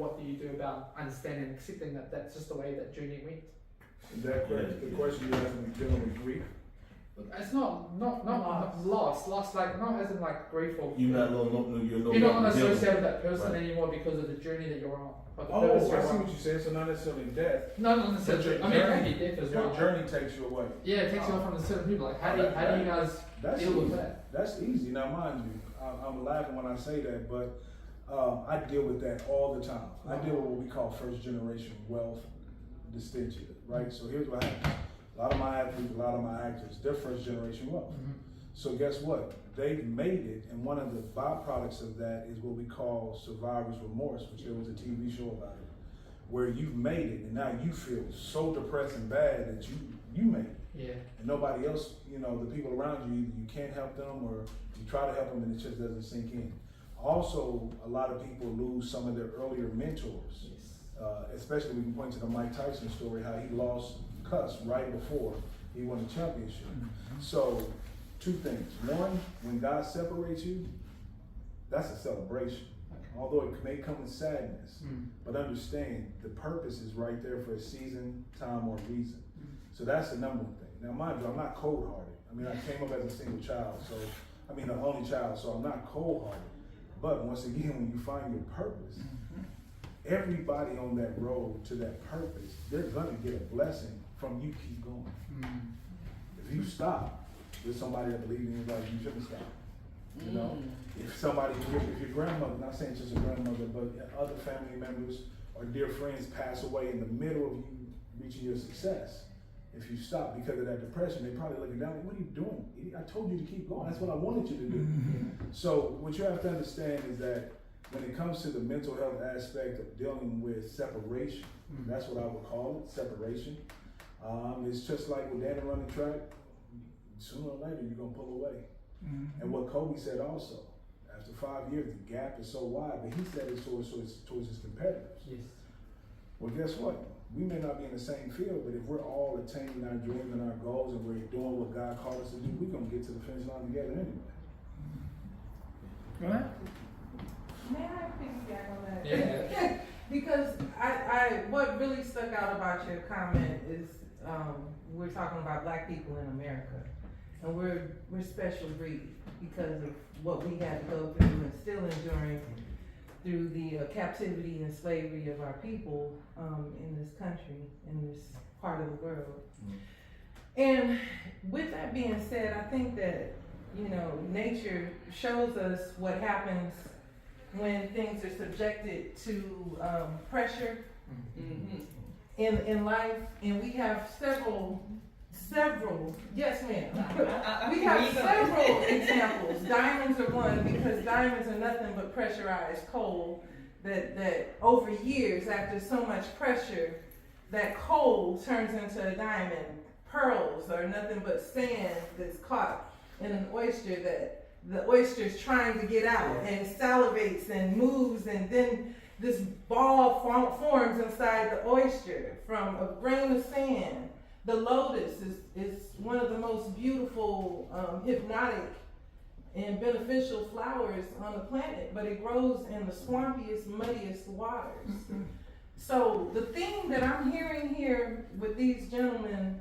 What do you do about understanding and accepting that that's just the way that journey went? Is that correct? The question you asked me dealing with grief? It's not lost, like not as in like grief or You're not gonna associate with that person anymore because of the journey that you're on. Oh, I see what you're saying. So not necessarily death. No, not necessarily. I mean, maybe death as well. Your journey takes you away. Yeah, it takes you away from the certain people. Like, how do you guys deal with that? That's easy. Now, mind you, I'm laughing when I say that, but I deal with that all the time. I deal with what we call first generation wealth distinction, right? So here's what happens. A lot of my athletes, a lot of my actors, they're first generation wealth. Mm-hmm. So guess what? They've made it, and one of the byproducts of that is what we call survivor's remorse, which there was a TV show about it, where you've made it, and now you feel so depressed and bad that you made it. Yeah. And nobody else, the people around you, either you can't help them or you try to help them and it just doesn't sink in. Also, a lot of people lose some of their earlier mentors. Yes. Especially we can point to the Mike Tyson story, how he lost Cuss right before he won the championship. Mm-hmm. So, two things. One, when God separates you, that's a celebration. Okay. Although it may come with sadness, but understand the purpose is right there for a season, time, or reason. So that's the number one thing. Now, mind you, I'm not cold-hearted. I mean, I came up as a single child, an only child, so I'm not cold-hearted. But once again, when you find your purpose, everybody on that road to that purpose, they're gonna get a blessing from you keep going. If you stop, there's somebody that believes in you like you shouldn't stop. You know, if your grandmother, not saying just a grandmother, but other family members or dear friends pass away in the middle of you reaching your success, if you stop because of that depression, they're probably looking down like, what are you doing? I told you to keep going. That's what I wanted you to do. So what you have to understand is that when it comes to the mental health aspect of dealing with separation, that's what I would call it, separation. It's just like with Danny running track, sooner or later you're gonna pull away. And what Kobe said also, after 5 years, the gap is so wide, but he said it towards his competitors. Yes. Well, guess what? We may not be in the same field, but if we're all attaining our dreams and our goals and we're doing what God called us to do, we're gonna get to the finish line together anyway. Right? May I piggyback on that? Yeah. Because what really stuck out about your comment is we're talking about Black people in America, and we're special breed because of what we had to go through and still enduring through the captivity and slavery of our people in this country, in this part of the world. And with that being said, I think that nature shows us what happens when things are subjected to pressure in life, and we have several, yes ma'am, we have several examples. Diamonds are one, because diamonds are nothing but pressurized coal that over years, after so much pressure, that coal turns into a diamond. Pearls are nothing but sand that's caught in an oyster that the oyster is trying to get out, and salivates and moves, and then this ball forms inside the oyster from a grain of sand. The lotus is one of the most beautiful, hypnotic, and beneficial flowers on the planet, but it grows in the swampiest, muddiest waters. So the thing that I'm hearing here with these gentlemen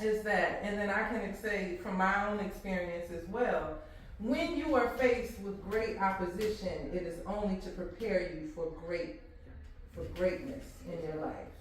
is that, and then I can say from my own experience as well, when you are faced with great opposition, it is only to prepare you for greatness in your life.